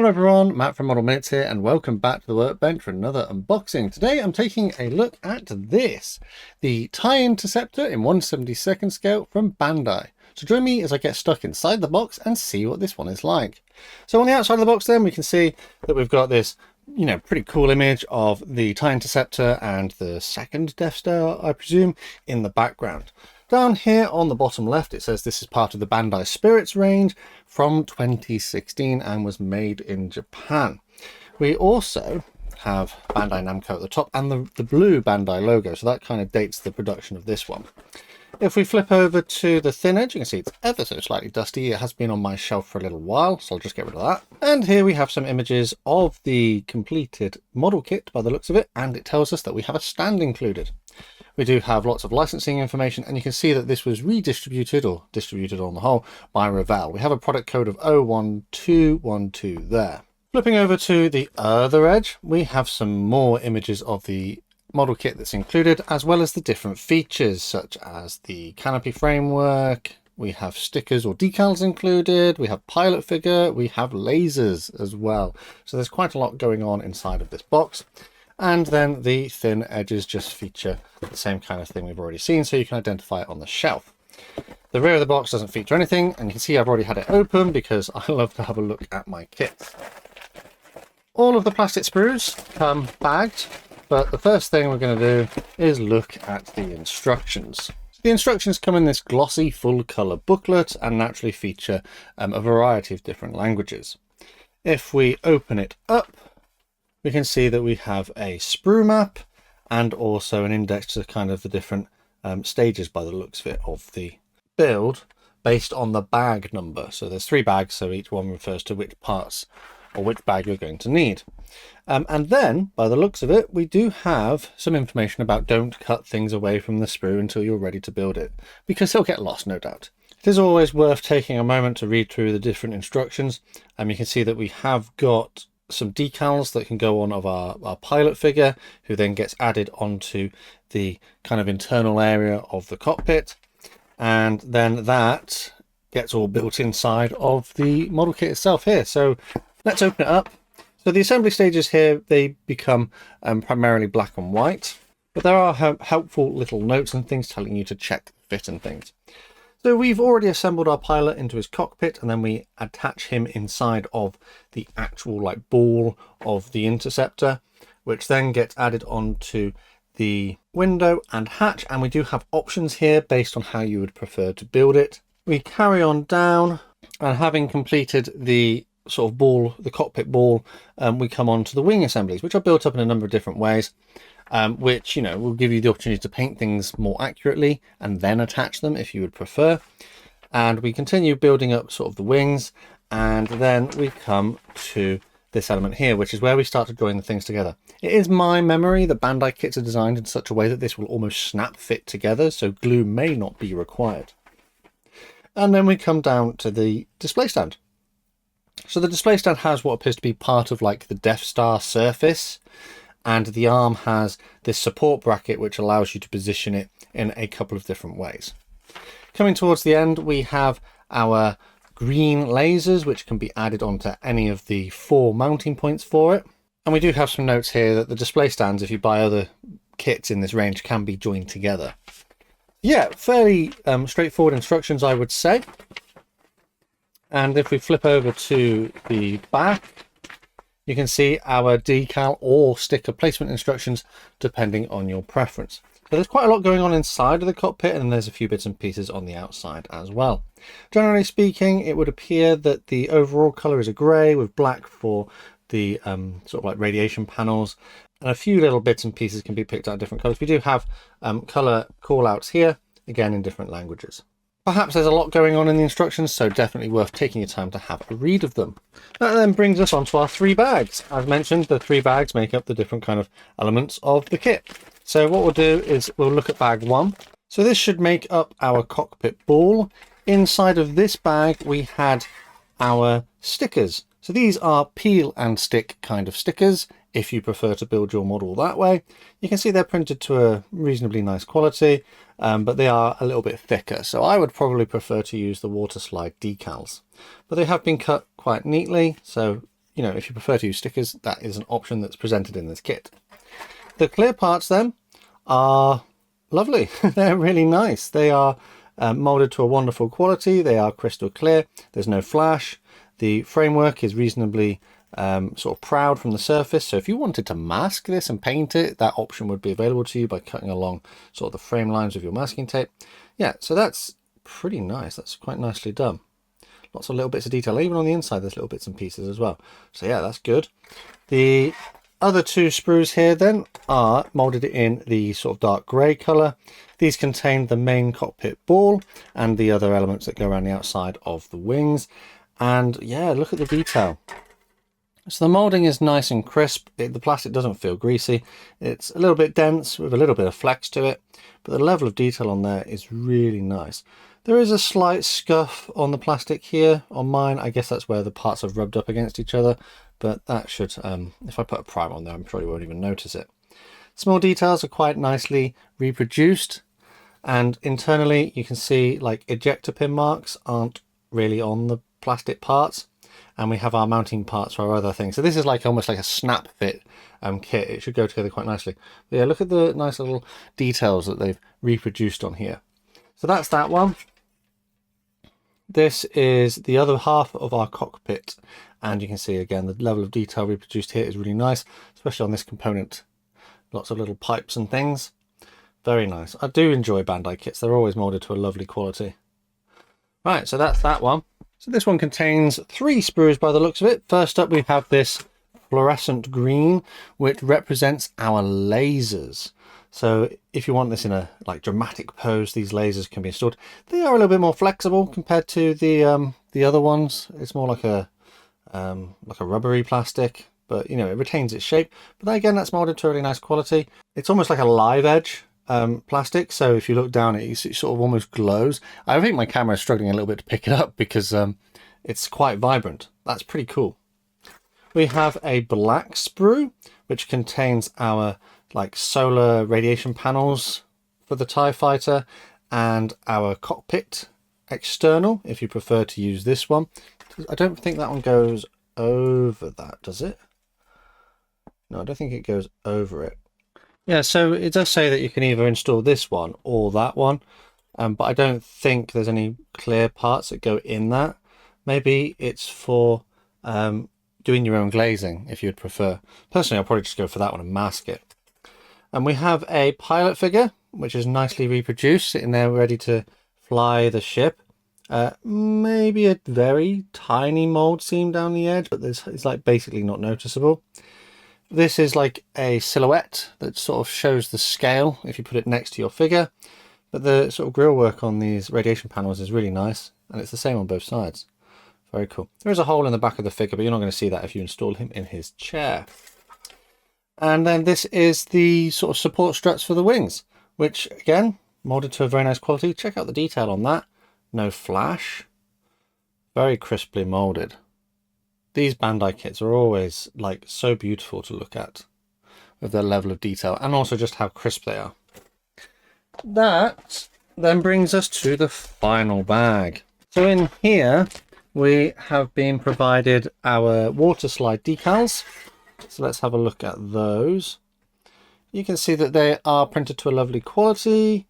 Hello everyone, Matt from Model Minutes here and welcome back to the workbench for another unboxing. Today I'm taking a look at this, the Tie Interceptor in 1/72 scale from Bandai. So join me as I get stuck inside the box and see what this one is like. So on the outside of the box then we can see that we've got this, pretty cool image of the Tie Interceptor and the second Death Star, I presume, in the background. Down here on the bottom left, it says this is part of the Bandai Spirits range from 2016 and was made in Japan. We also have Bandai Namco at the top and the blue Bandai logo, so that kind of dates the production of this one. If we flip over to the thin edge, you can see it's ever so slightly dusty. It has been on my shelf for a little while, so I'll just get rid of that. And here we have some images of the completed model kit by the looks of it, and it tells us that we have a stand included. We do have lots of licensing information, and you can see that this was redistributed, or distributed on the whole, by Revell. We have a product code of 01212 there. Flipping over to the other edge, we have some more images of the model kit that's included, as well as the different features, such as the canopy framework. We have stickers or decals included, we have pilot figure, we have lasers as well. So there's quite a lot going on inside of this box. And then the thin edges just feature the same kind of thing we've already seen, so you can identify it on the shelf. The rear of the box doesn't feature anything, and you can see I've already had it open because I love to have a look at my kits. All of the plastic sprues come bagged, but the first thing we're going to do is look at the instructions. The instructions come in this glossy full colour booklet and naturally feature a variety of different languages. If we open it up, we can see that we have a sprue map and also an index to kind of the different stages by the looks of it of the build based on the bag number. So there's 3 bags, so each one refers to which parts or which bag you're going to need. And then by the looks of it, we do have some information about don't cut things away from the sprue until you're ready to build it, because they'll get lost, no doubt. It is always worth taking a moment to read through the different instructions. You can see that we have got some decals that can go on of our pilot figure, who then gets added onto the kind of internal area of the cockpit, and then that gets all built inside of the model kit itself here. So let's open it up. So the assembly stages here, they become primarily black and white, but there are helpful little notes and things telling you to check the fit and things. So we've already assembled our pilot into his cockpit, and then we attach him inside of the actual ball of the interceptor, which then gets added onto the window and hatch. And we do have options here based on how you would prefer to build it. We carry on down, and having completed the sort of ball, the cockpit ball, we come on to the wing assemblies, which are built up in a number of different ways. Which will give you the opportunity to paint things more accurately and then attach them if you would prefer. And we continue building up sort of the wings, and then we come to this element here, which is where we start to join the things together. It is my memory that Bandai kits are designed in such a way that this will almost snap fit together, so glue may not be required. And then we come down to the display stand. So the display stand has what appears to be part of the Death Star surface, and the arm has this support bracket which allows you to position it in a couple of different ways. Coming towards the end, we have our green lasers which can be added onto any of the 4 mounting points for it. And we do have some notes here that the display stands, if you buy other kits in this range, can be joined together. Yeah, fairly straightforward instructions, I would say. And if we flip over to the back, you can see our decal or sticker placement instructions depending on your preference. So there's quite a lot going on inside of the cockpit, and there's a few bits and pieces on the outside as well. Generally speaking, it would appear that the overall color is a gray with black for the sort of radiation panels, and a few little bits and pieces can be picked out different colors. We do have color call outs here, again in different languages. Perhaps there's a lot going on in the instructions, so definitely worth taking your time to have a read of them. That then brings us onto our 3 bags. As mentioned, the 3 bags make up the different kind of elements of the kit. So what we'll do is we'll look at bag 1. So this should make up our cockpit ball. Inside of this bag, we had our stickers. So these are peel and stick kind of stickers, if you prefer to build your model that way. You can see they're printed to a reasonably nice quality, but they are a little bit thicker. So I would probably prefer to use the waterslide decals, but they have been cut quite neatly. So you know, if you prefer to use stickers, that is an option that's presented in this kit. The clear parts then are lovely. They're really nice. They are molded to a wonderful quality. They are crystal clear. There's no flash. The framework is reasonably sort of proud from the surface. So if you wanted to mask this and paint it, that option would be available to you by cutting along sort of the frame lines with your masking tape. Yeah, so that's pretty nice. That's quite nicely done. Lots of little bits of detail. Even on the inside, there's little bits and pieces as well. So yeah, that's good. The other two sprues here then are molded in the sort of dark grey colour. These contain the main cockpit ball and the other elements that go around the outside of the wings. And yeah, look at the detail. So the moulding is nice and crisp. The plastic doesn't feel greasy. It's a little bit dense with a little bit of flex to it, but the level of detail on there is really nice. There is a slight scuff on the plastic here. On mine, I guess that's where the parts have rubbed up against each other, but that should, if I put a primer on there, I'm sure you won't even notice it. Small details are quite nicely reproduced, and internally you can see like ejector pin marks aren't really on the plastic parts, and we have our mounting parts for our other things. So this is like almost like a snap fit kit. It should go together quite nicely. But yeah, look at the nice little details that they've reproduced on here. So that's that one. This is the other half of our cockpit, and you can see again the level of detail reproduced here is really nice, especially on this component. Lots of little pipes and things. Very nice. I do enjoy Bandai kits. They're always molded to a lovely quality. Right, so that's that one. So this one contains 3 sprues by the looks of it. First up, we have this fluorescent green, which represents our lasers. So if you want this in a like dramatic pose, these lasers can be installed. They are a little bit more flexible compared to the other ones. It's more like a rubbery plastic, but you know, it retains its shape. But then again, that's molded to a really nice quality. It's almost like a live edge plastic, so if you look down it sort of almost glows. I think my camera is struggling a little bit to pick it up because it's quite vibrant. That's pretty cool. We have a black sprue which contains our like solar radiation panels for the TIE fighter and our cockpit external if you prefer to use this one. I don't think that one goes over that, does it? No, I don't think it goes over it. Yeah, so it does say that you can either install this one or that one, but I don't think there's any clear parts that go in that. Maybe it's for doing your own glazing if you'd prefer. Personally, I'll probably just go for that one and mask it. And we have a pilot figure, which is nicely reproduced, sitting there ready to fly the ship. Maybe a very tiny mold seam down the edge, but it's like basically not noticeable. This is like a silhouette that sort of shows the scale if you put it next to your figure. But the sort of grille work on these radiation panels is really nice, and it's the same on both sides. Very cool. There is a hole in the back of the figure, but you're not going to see that if you install him in his chair. And then this is the sort of support struts for the wings, which again, molded to a very nice quality. Check out the detail on that. No flash. Very crisply molded. These Bandai kits are always like so beautiful to look at with their level of detail and also just how crisp they are. That then brings us to the final bag. So in here we have been provided our waterslide decals. So let's have a look at those. You can see that they are printed to a lovely quality.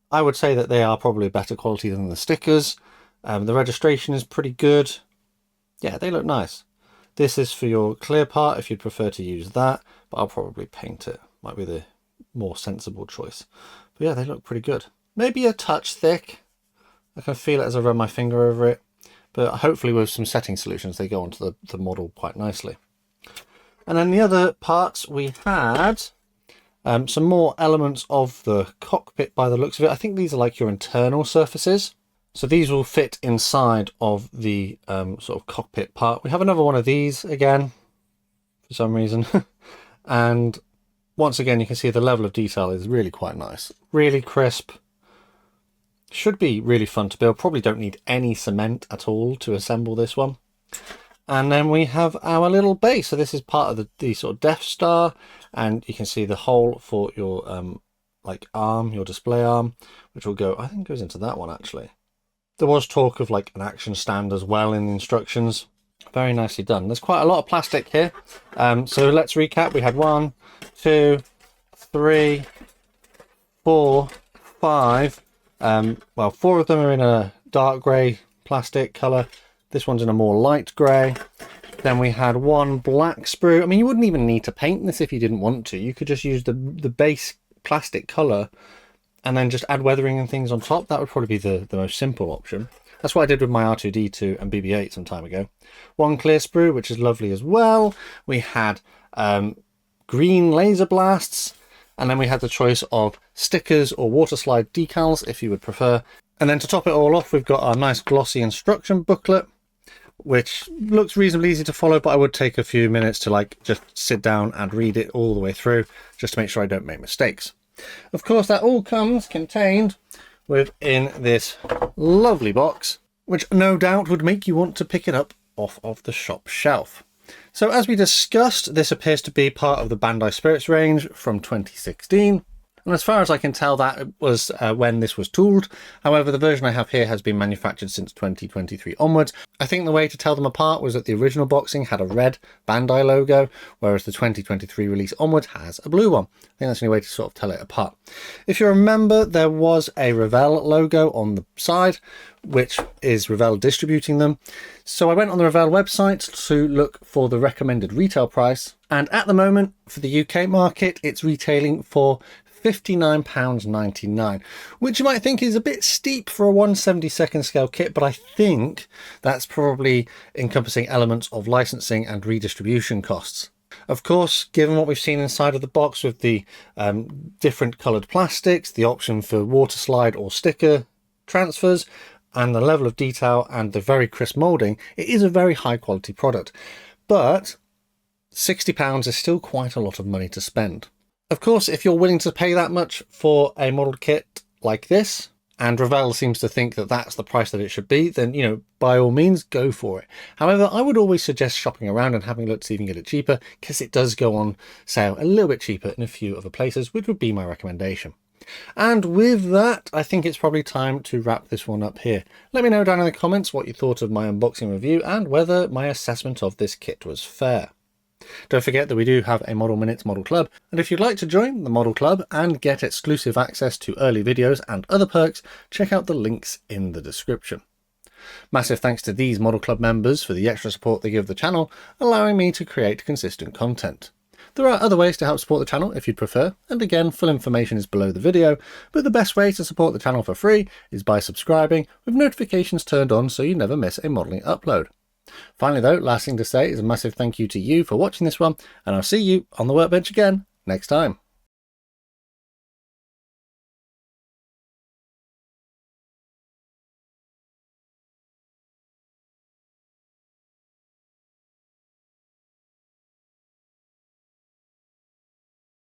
I would say that they are probably better quality than the stickers. The registration is pretty good. Yeah, they look nice. This is for your clear part if you'd prefer to use that, but I'll probably paint it. Might be the more sensible choice. But yeah, they look pretty good. Maybe a touch thick. I can feel it as I run my finger over it. But hopefully with some setting solutions, they go onto the model quite nicely. And then the other parts we had some more elements of the cockpit by the looks of it. I think these are like your internal surfaces. So these will fit inside of the sort of cockpit part. We have another one of these again, for some reason. And once again, you can see the level of detail is really quite nice. Really crisp. Should be really fun to build. Probably don't need any cement at all to assemble this one. And then we have our little base. So this is part of the sort of Death Star, and you can see the hole for your like arm, your display arm, which will go, I think goes into that one actually. There was talk of like an action stand as well in the instructions. Very nicely done. There's quite a lot of plastic here. So let's recap. We had 1, 2, 3, 4, 5. Well, 4 of them are in a dark grey plastic colour. This one's in a more light grey. Then we had 1 black sprue. I mean, you wouldn't even need to paint this if you didn't want to. You could just use the base plastic colour and then just add weathering and things on top. That would probably be the most simple option. That's what I did with my R2-D2 and BB-8 some time ago. 1 clear sprue, which is lovely as well. We had green laser blasts. And then we had the choice of stickers or waterslide decals, if you would prefer. And then to top it all off, we've got our nice glossy instruction booklet, which looks reasonably easy to follow, but I would take a few minutes to just sit down and read it all the way through, just to make sure I don't make mistakes. Of course, that all comes contained within this lovely box, which no doubt would make you want to pick it up off of the shop shelf. So as we discussed, this appears to be part of the Bandai Spirits range from 2016. And as far as I can tell, that was when this was tooled. However, the version I have here has been manufactured since 2023 onwards. I think the way to tell them apart was that the original boxing had a red Bandai logo, whereas the 2023 release onwards has a blue one. I think that's the only way to sort of tell it apart. If you remember, there was a Revell logo on the side, which is Revell distributing them. So I went on the Revell website to look for the recommended retail price. And at the moment, for the UK market, it's retailing for £59.99, which you might think is a bit steep for a 1/72nd scale kit, but I think that's probably encompassing elements of licensing and redistribution costs. Of course, given what we've seen inside of the box with the different coloured plastics, the option for waterslide or sticker transfers, and the level of detail and the very crisp moulding, it is a very high quality product. But £60 is still quite a lot of money to spend. Of course, if you're willing to pay that much for a modelled kit like this, and Revell seems to think that that's the price that it should be, then, you know, by all means, go for it. However, I would always suggest shopping around and having a look to see if you can get it cheaper, because it does go on sale a little bit cheaper in a few other places, which would be my recommendation. And with that, I think it's probably time to wrap this one up here. Let me know down in the comments what you thought of my unboxing review and whether my assessment of this kit was fair. Don't forget that we do have a Model Minutes Model Club, and if you'd like to join the Model Club and get exclusive access to early videos and other perks, check out the links in the description. Massive thanks to these Model Club members for the extra support they give the channel, allowing me to create consistent content. There are other ways to help support the channel if you'd prefer, and again, full information is below the video, but the best way to support the channel for free is by subscribing with notifications turned on so you never miss a modelling upload. Finally though, last thing to say is a massive thank you to you for watching this one, and I'll see you on the workbench again next time.